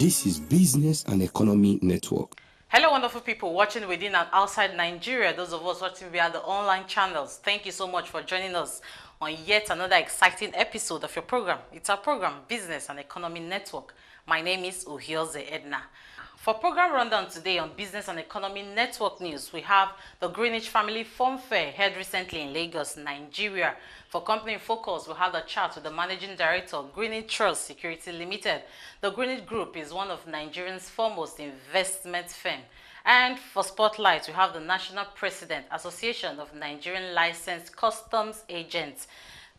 This is Business and Economy Network. Hello, wonderful people watching within and outside Nigeria. Those of us watching via the online channels, thank you so much for joining us on yet another exciting episode of your program. It's our program, Business and Economy Network. My name is Ohioze Edna. For program rundown today on Business and Economy Network News, we have the Greenwich Family Fun Fair held recently in Lagos, Nigeria. For Company in Focus, we'll have the chat with the Managing Director of Greenwich Trust Security Limited. The Greenwich Group is one of Nigeria's foremost investment firm. And for Spotlight, we have the National President, Association of Nigerian Licensed Customs Agents,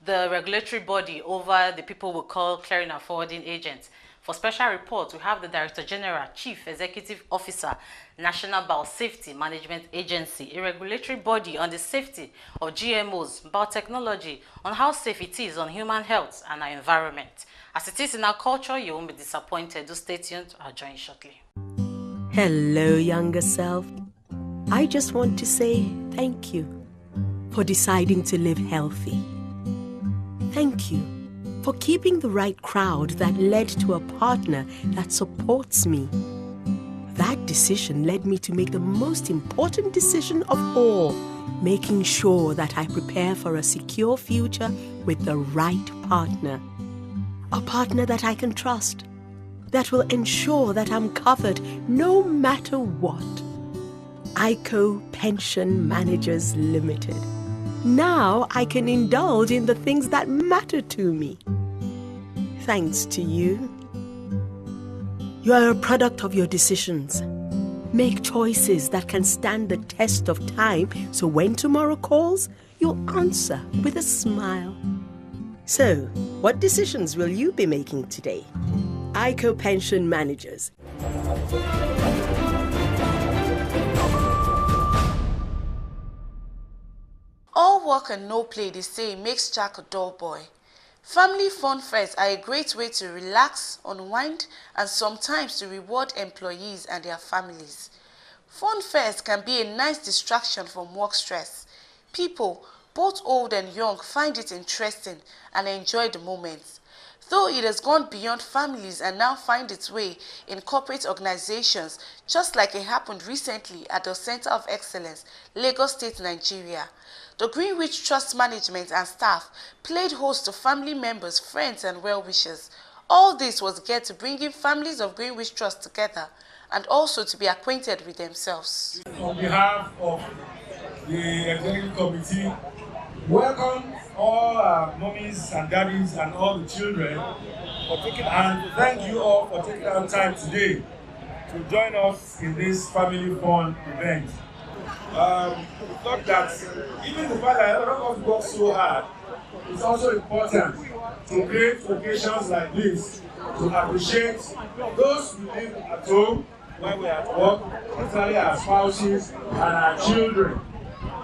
the regulatory body over the people we call clearing and forwarding agents. For special reports, we have the Director General, Chief Executive Officer, National Biosafety Management Agency, a regulatory body on the safety of GMOs, biotechnology, on how safe it is on human health and our environment. As it is in our culture, you won't be disappointed. Do stay tuned. I'll join shortly. Hello, younger self. I just want to say thank you for deciding to live healthy. Thank you for keeping the right crowd that led to a partner that supports me. That decision led me to make the most important decision of all, making sure that I prepare for a secure future with the right partner. A partner that I can trust, that will ensure that I'm covered no matter what. ICO Pension Managers Limited. Now I can indulge in the things that matter to me. Thanks to you. You are a product of your decisions. Make choices that can stand the test of time, so when tomorrow calls, you'll answer with a smile. So, what decisions will you be making today? ICO Pension Managers. All work and no play, they say, makes Jack a dull boy. Family fun fairs are a great way to relax, unwind, and sometimes to reward employees and their families. Fun fairs can be a nice distraction from work stress. People, both old and young, find it interesting and enjoy the moments. Though it has gone beyond families and now finds its way in corporate organizations, just like it happened recently at the Center of Excellence, Lagos State, Nigeria. The Greenwich Trust Management and staff played host to family members, friends, and well-wishers. All this was geared to bringing families of Greenwich Trust together and also to be acquainted with themselves. On behalf of the executive committee, welcome all our mummies and daddies and all the children and thank you all for taking our time today to join us in this family fun event. We thought that even the fact that a lot of us work so hard, it's also important to create occasions like this to appreciate those who live at home when we are at work, particularly our spouses and our children.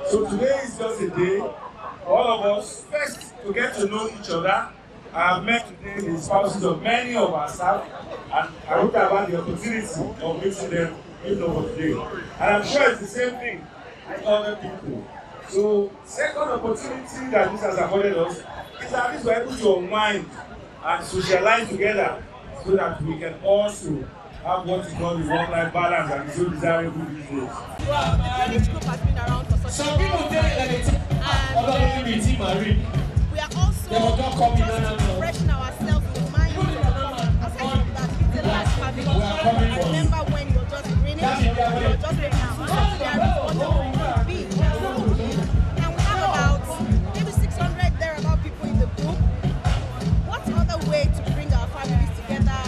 So today is just a day for all of us first to get to know each other. I have met today the spouses of many of our staff, and I hope I've had the opportunity of meeting them today. And I'm sure it's the same thing with other people. So, second opportunity that this has afforded us is that we are able to unwind and socialize together so that we can also have what we call the work-life balance that is so desirable these days. Well, the Greenwich Group has been around for such a long time. We are also just refreshing ourselves with mind. Aside from that, it's the last family. I remember when you were just Greenwich, you were just there is wonderful to be. And we have about maybe 600 thereabout people in the group. What other way to bring our families together?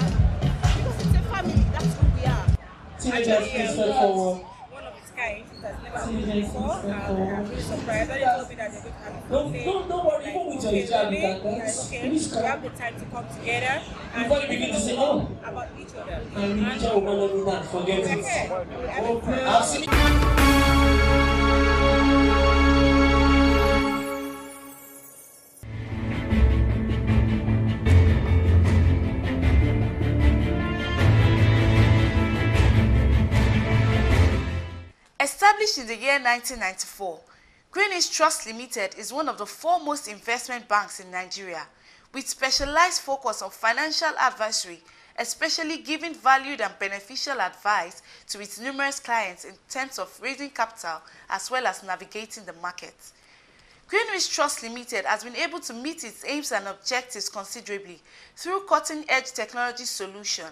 Because it's a family, that's who we are. Teenagers, please step forward. One of its kind that has never been before. I'm really surprised. I told me that they're going to have a Don't worry, even with your hijab, you can dance. Please we have the time to come together and before you begin to say, oh, about each other. and religion will never not forget it. Okay. I've seen Established in the year 1994, Greenwich Trust Limited is one of the foremost investment banks in Nigeria, with specialized focus on financial advisory especially giving valued and beneficial advice to its numerous clients in terms of raising capital as well as navigating the market. Greenwich Trust Limited has been able to meet its aims and objectives considerably through cutting-edge technology solution.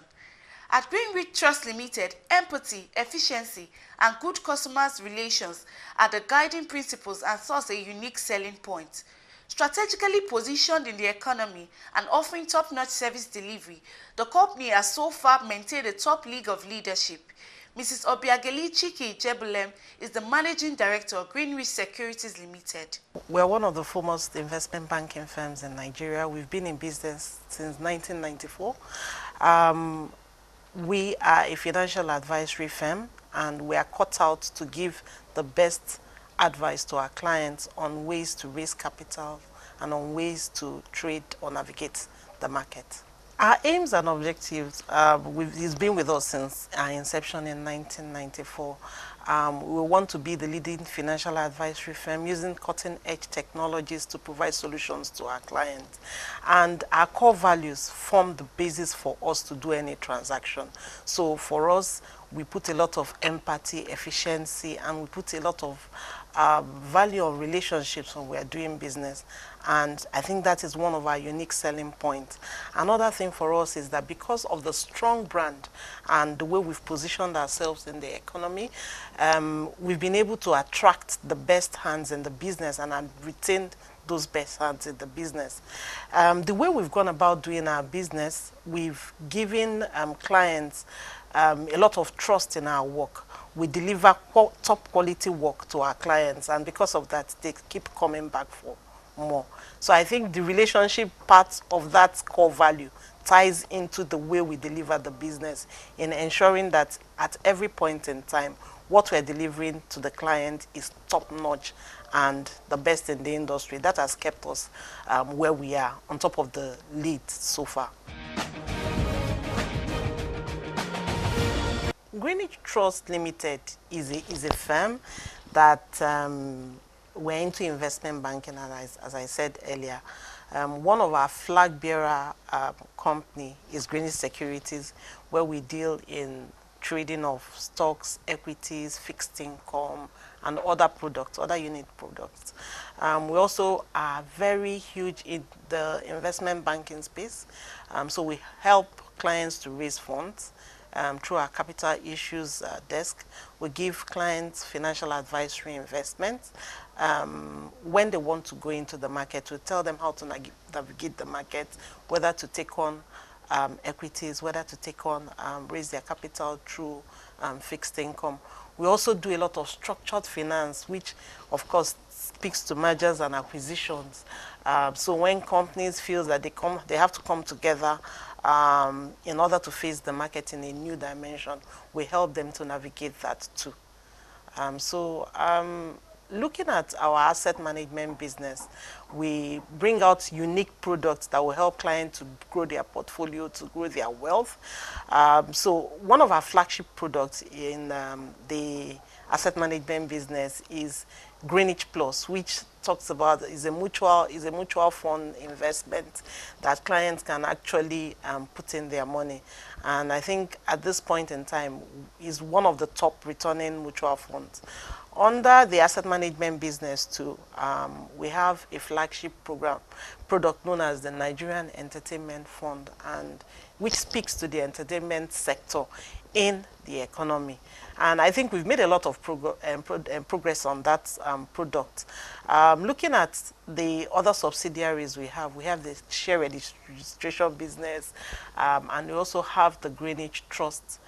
At Greenwich Trust Limited, empathy, efficiency, and good customers' relations are the guiding principles and thus a unique selling point. Strategically positioned in the economy and offering top-notch service delivery, the company has so far maintained a top league of leadership. Mrs. Obiageli Chiki Jebulem is the Managing Director of Greenwich Securities Limited. We're one of the foremost investment banking firms in Nigeria. We've been in business since 1994. We are a financial advisory firm, and we are cut out to give the best advice to our clients on ways to raise capital and on ways to trade or navigate the market. Our aims and objectives, it's been with us since our inception in 1994. We want to be the leading financial advisory firm using cutting-edge technologies to provide solutions to our clients. And our core values form the basis for us to do any transaction. So for us, we put a lot of empathy, efficiency, and we put a lot of value on relationships when we are doing business. And I think that is one of our unique selling points. Another thing for us is that because of the strong brand and the way we've positioned ourselves in the economy, we've been able to attract the best hands in the business and retain those best hands in the business. The way we've gone about doing our business, we've given clients a lot of trust in our work. We deliver top quality work to our clients, and because of that, they keep coming back for more. So I think the relationship part of that core value ties into the way we deliver the business in ensuring that at every point in time, what we're delivering to the client is top-notch and the best in the industry. That has kept us where we are, on top of the lead so far. Greenwich Trust Limited is a firm that we're into investment banking, and as I said earlier, one of our flag bearer company is Greenwich Securities, where we deal in trading of stocks, equities, fixed income, and other products, other unit products. We also are very huge in the investment banking space, so we help clients to raise funds. Through our capital issues desk, we give clients financial advisory investments. When they want to go into the market, we tell them how to navigate the market, whether to take on equities, whether to take on, raise their capital through fixed income. We also do a lot of structured finance, which of course speaks to mergers and acquisitions. So when companies feel that they have to come together in order to face the market in a new dimension, we help them to navigate that too. Looking at our asset management business, we bring out unique products that will help clients to grow their portfolio, to grow their wealth. So one of our flagship products in the asset management business is Greenwich Plus, which talks about is a mutual fund investment that clients can actually put in their money. And I think at this point in time is one of the top returning mutual funds. Under the asset management business too, we have a flagship product known as the Nigerian Entertainment Fund, and which speaks to the entertainment sector in the economy. And I think we've made a lot of progress on that product. Looking at the other subsidiaries we have the share registration business, and we also have the Greenwich Trust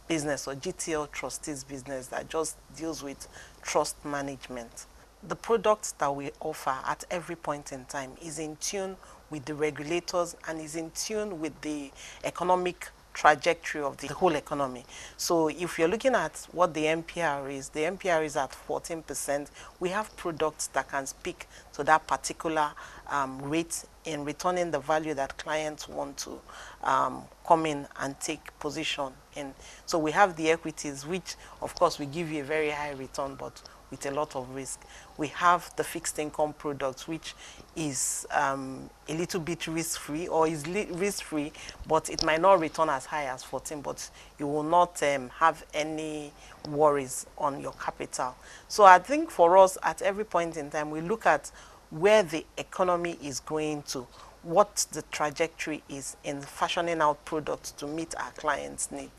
business, or GTL Trustees business, that just deals with trust management. The products that we offer at every point in time is in tune with the regulators and is in tune with the economic trajectory of the whole economy. So if you're looking at what the MPR is at 14%. We have products that can speak to that particular rate in returning the value that clients want to come in and take position in. So we have the equities, which of course we give you a very high return, but with a lot of risk. We have the fixed income products, which is a little bit risk-free, or is risk-free, but it might not return as high as 14, but you will not have any worries on your capital. So I think for us, at every point in time, we look at where the economy is going to, what the trajectory is in fashioning out products to meet our clients' needs.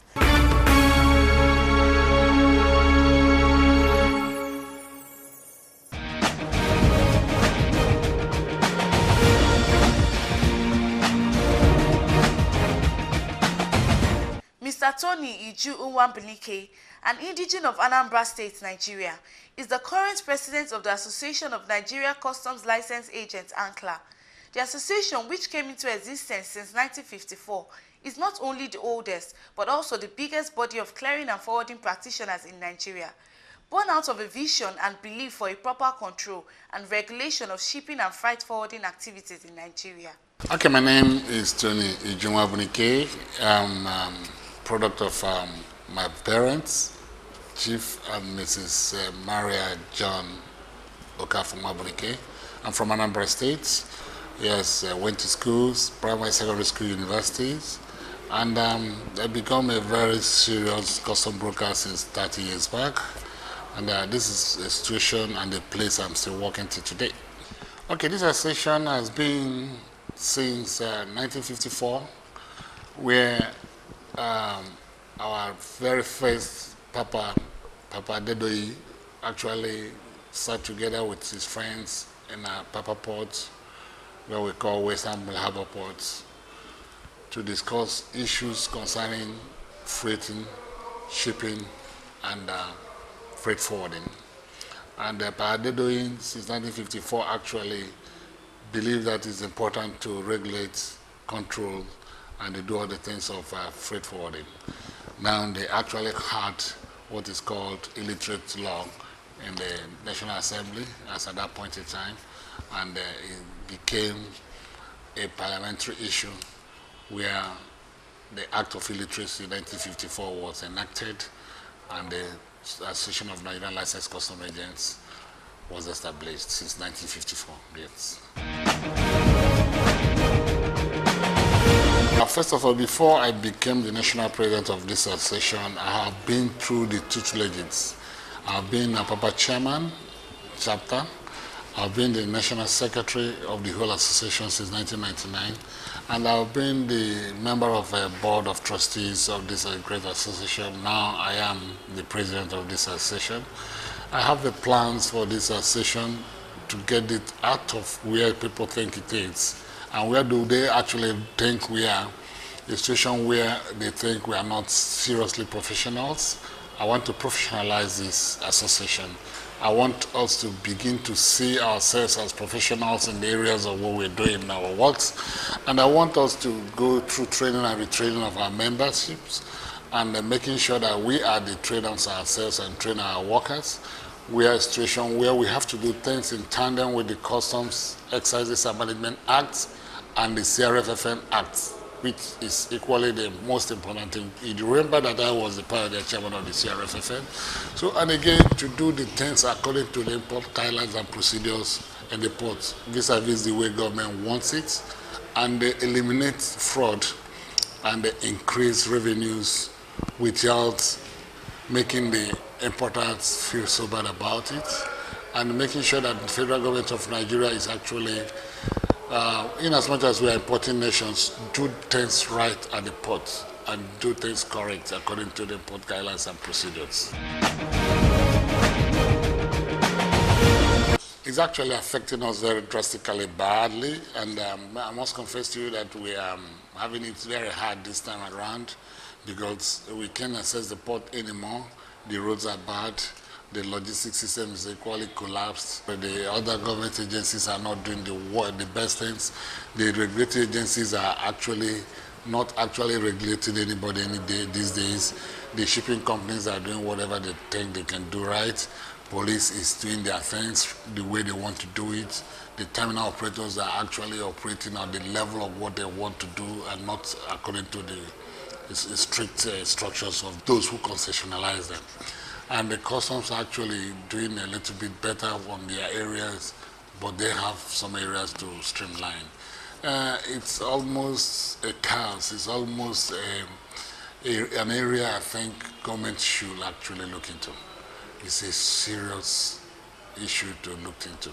Mr. Tony Iju Nwambilike, an indigene of Anambra State, Nigeria, is the current president of the Association of Nigeria Customs License Agents, ANCLA. The association, which came into existence since 1954, is not only the oldest, but also the biggest body of clearing and forwarding practitioners in Nigeria. Born out of a vision and belief for a proper control and regulation of shipping and freight forwarding activities in Nigeria. Okay, my name is Tony Iju Nwambilike. I'm product of my parents, Chief and Mrs. Maria John Okafor Nwambilike. I'm from Anambra State. Yes, went to schools, primary, secondary school, universities, and I become a very serious custom broker since 30 years back. And this is a situation and a place I'm still working to today. Okay, this association has been since 1954, where our very first Papa Dedoyi actually sat together with his friends in a Papa Port, where we call Western Harbour Ports, to discuss issues concerning freighting, shipping, and freight forwarding. And Papa Dedoyi, since 1954, actually believed that it's important to regulate, control, and they do all the things of freight forwarding. Now they actually had what is called illiterate law in the National Assembly as at that point in time, and it became a parliamentary issue where the Act of Illiteracy 1954 was enacted, and the Association of Nigerian Licensed Custom Agents was established since 1954. Yes. First of all, before I became the national president of this association, I have been through the tutelage. I've been a Papa Chairman, chapter. I've been the national secretary of the whole association since 1999, and I've been the member of a board of trustees of this great association. Now I am the president of this association. I have the plans for this association to get it out of where people think it is, and where do they actually think we are, a situation where they think we are not seriously professionals. I want to professionalize this association. I want us to begin to see ourselves as professionals in the areas of what we're doing in our works. And I want us to go through training and retraining of our memberships, and making sure that we are the trainers ourselves and train our workers. We are a situation where we have to do things in tandem with the Customs, Excises and Management Act and the CRFFN Act, which is equally the most important thing. You remember that I was the pioneer chairman of the CRFFN. So, and again, to do the things according to the import guidelines and procedures in the ports, vis-a-vis the way government wants it, and they eliminate fraud and they increase revenues without making the importers feel so bad about it, and making sure that the federal government of Nigeria is actually, in as much as we are importing nations, do things right at the port and do things correct according to the import guidelines and procedures. It's actually affecting us very drastically badly, and I must confess to you that we are having it very hard this time around, because we can't access the port anymore. The roads are bad. The logistics system is equally collapsed. But the other government agencies are not doing the best things. The regulatory agencies are actually not actually regulating anybody any day these days. The shipping companies are doing whatever they think they can do right. Police is doing their things the way they want to do it. The terminal operators are actually operating at the level of what they want to do and not according to the strict structures of those who concessionalize them. And the customs are actually doing a little bit better on their areas, but they have some areas to streamline. It's almost a chaos. It's almost an area I think government should actually look into. It's a serious issue to look into.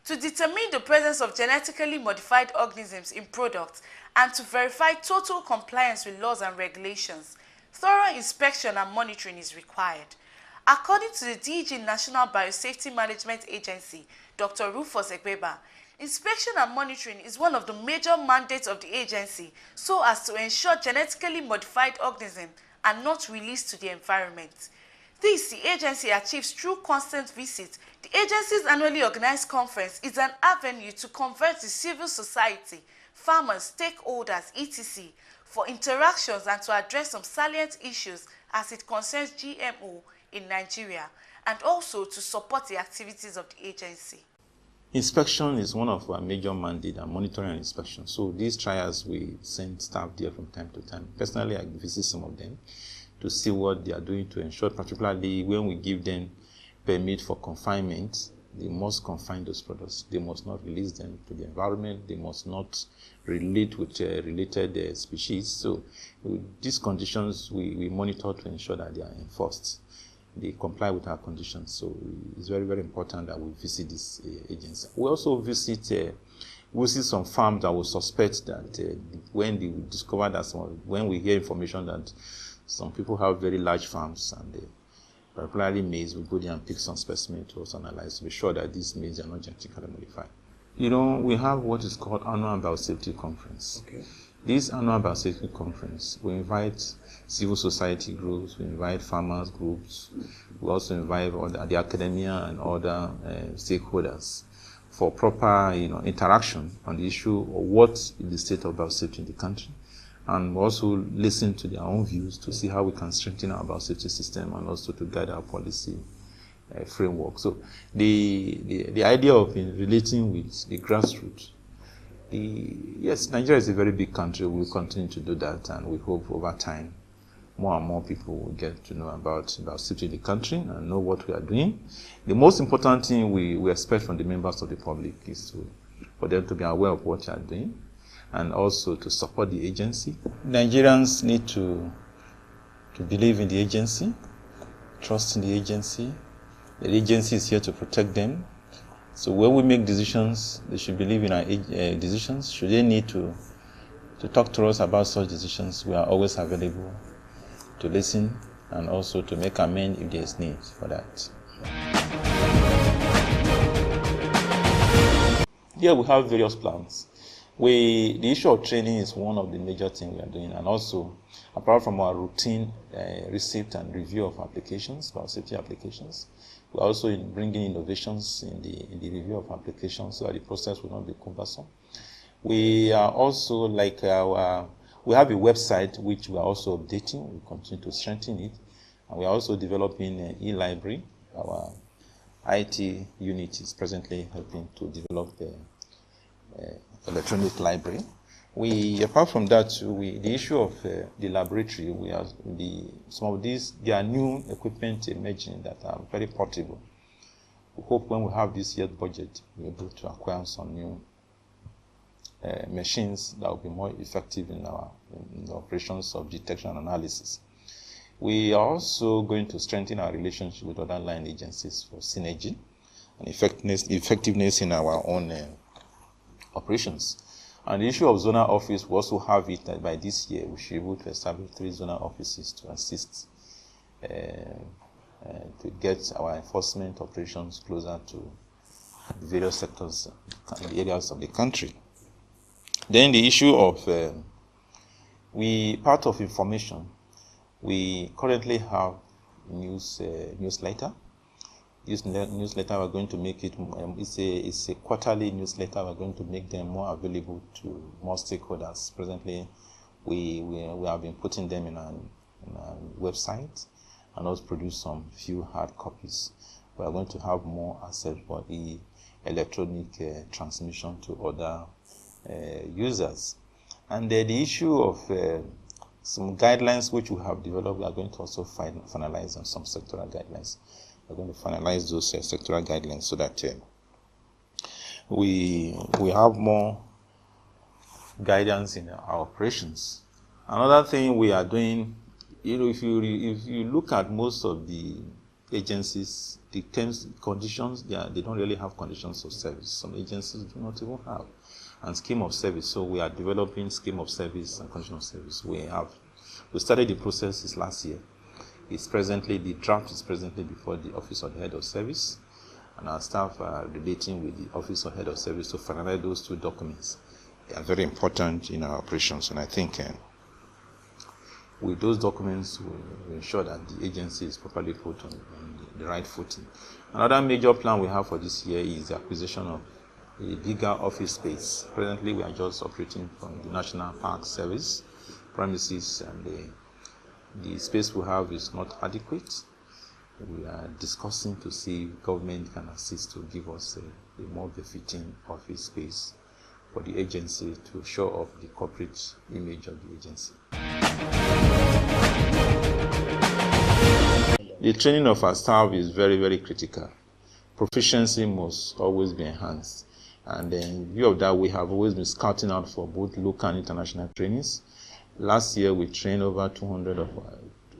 To determine the presence of genetically modified organisms in products and to verify total compliance with laws and regulations, thorough inspection and monitoring is required. According to the DG National Biosafety Management Agency, Dr. Rufus Egbeba, inspection and monitoring is one of the major mandates of the agency so as to ensure genetically modified organisms are not released to the environment. This the agency achieves through constant visits. The agency's annually organized conference is an avenue to converge the civil society, farmers, stakeholders, etc. for interactions and to address some salient issues as it concerns GMO in Nigeria, and also to support the activities of the agency. Inspection is one of our major mandates, and monitoring and inspection. So these trials, we send staff there from time to time. Personally, I visit some of them to see what they are doing to ensure, particularly when we give them permit for confinement, they must confine those products. They must not release them to the environment. They must not relate with related species. So with these conditions, we monitor to ensure that they are enforced. They comply with our conditions. So it's very, very important that we visit this agency. We also visit some farms that we suspect that when they discover that when we hear information that some people have very large farms and particularly maize, we go there and pick some specimen to also analyze to be sure that these maize are not genetically modified. You know, we have what is called annual biosafety conference. Okay. This annual biosafety conference, we invite civil society groups, we invite farmers groups, we also invite the academia and other stakeholders for proper, interaction on the issue of what is the state of biosafety in the country, and we also listen to their own views to see how we can strengthen our biosafety system and also to guide our policy framework. So the idea of relating with the grassroots, yes, Nigeria is a very big country. We'll continue to do that, and we hope over time more and more people will get to know about biosafety in the country and know what we are doing. The most important thing we expect from the members of the public is for them to be aware of what they are doing and also to support the agency. Nigerians need to believe in the agency, trust in the agency. The agency is here to protect them. So when we make decisions, they should believe in our decisions. Should they need to talk to us about such decisions, we are always available to listen and also to make amends if there is need for that. Here we have various plans. The issue of training is one of the major things we are doing, and also apart from our routine receipt and review of applications, biosafety applications, we're also bringing innovations in the review of applications so that the process will not be cumbersome. We are also we have a website which we are also updating. We continue to strengthen it, and we are also developing an e-library. Our IT unit is presently helping to develop the electronic library. Apart from that, the issue of the laboratory, some of these, there are new equipment emerging that are very portable. We hope when we have this year's budget, we're able to acquire some new machines that will be more effective in the operations of detection and analysis. We are also going to strengthen our relationship with other line agencies for synergy and effectiveness in our own operations. And the issue of zonal office, we also have it that by this year we should be able to establish 3 zonal offices to assist to get our enforcement operations closer to the various sectors and the areas of the country. Then the issue of part of information, we currently have newsletter. This newsletter, we're going to make it, it's a quarterly newsletter. We're going to make them more available to more stakeholders. Presently, we have been putting them in our website, and also produce some few hard copies. We are going to have more access for the electronic transmission to other users. And the issue of some guidelines which we have developed, we are going to also finalize on some sectoral guidelines. We're going to finalize those sectoral guidelines so that we have more guidance in our operations. Another thing we are doing, if you look at most of the agencies, the terms, conditions, they don't really have conditions of service. Some agencies do not even have. And scheme of service. So we are developing scheme of service and condition of service. We started the process last year. The draft is presently before the Office of the Head of Service, and our staff are relating with the Office of Head of Service to finalize those two documents. They are very important in our operations, and I think with those documents, we ensure that the agency is properly put on the right footing. Another major plan we have for this year is the acquisition of a bigger office space. Presently, we are just operating from the National Park Service premises, and the space we have is not adequate. We are discussing to see if government can assist to give us a more befitting office space for the agency to show off the corporate image of the agency. The training of our staff is very, very critical. Proficiency must always be enhanced. And in view of that, we have always been scouting out for both local and international trainings. Last year, we trained over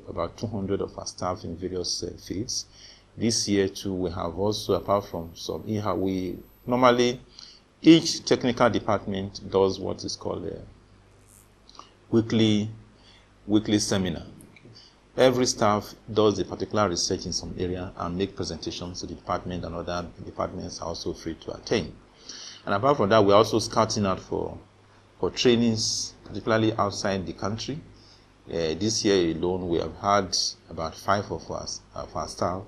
about 200 of our staff in various fields. This year, too, we have also, apart from some, normally, each technical department does what is called a weekly seminar. Every staff does a particular research in some area and make presentations to the department, and other departments are also free to attend. And apart from that, we're also scouting out for trainings, particularly outside the country. This year alone, we have had about 5 of our staff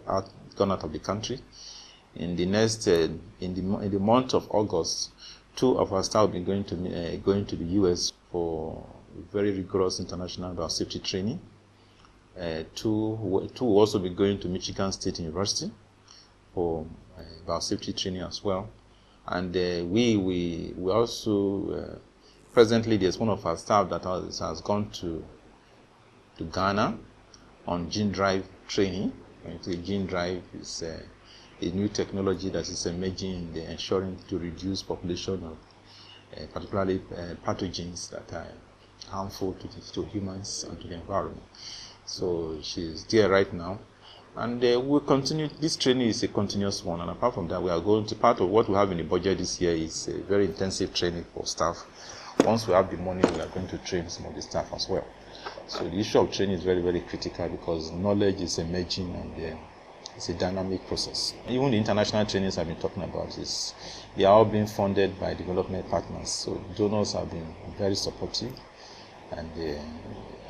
gone out of the country. In the month of August, 2 of our staff will be going to the US for very rigorous international biosafety training. 2 will also be going to Michigan State University for biosafety training as well. And we also, presently, there's one of our staff that has gone to Ghana on gene drive training. Gene drive is a new technology that is emerging in the ensuring to reduce population of particularly pathogens that are harmful to humans and to the environment. So she's there right now. And we'll continue. This training is a continuous one, and apart from that, we are going to, part of what we have in the budget this year is a very intensive training for staff. Once we have the money, we are going to train some of the staff as well. So the issue of training is very, very critical because knowledge is emerging and it's a dynamic process. Even the international trainings I've been talking about, they are all being funded by development partners. So donors have been very supportive, and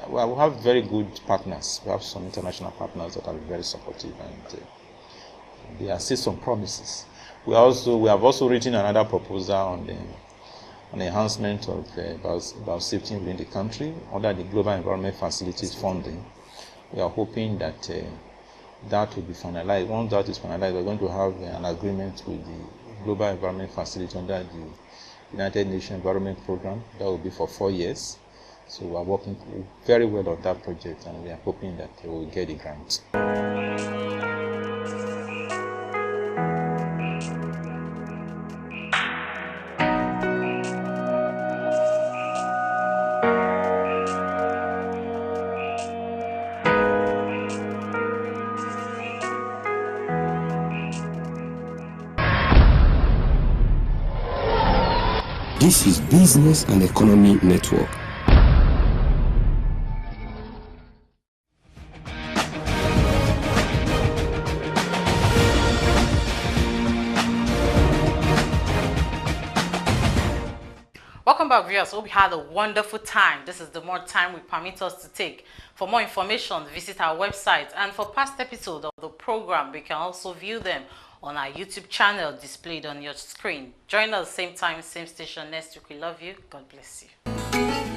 we have very good partners. We have some international partners that are very supportive, and they assist on promises. We have also written another proposal on the enhancement of biosafety within the country under the Global Environment Facilities funding. We are hoping that that will be finalized. Once that is finalized, we're going to have an agreement with the Global Environment Facility under the United Nations Environment Program. That will be for 4 years. So we are working very well on that project, and we are hoping that we will get the grant. This is Business and Economy Network. Welcome back, viewers. Hope you had a wonderful time. This is the more time we permit us to take. For more information, visit our website. And for past episodes of the program, we can also view them on our YouTube channel displayed on your screen. Join us same time, same station next week. We love you. God bless you.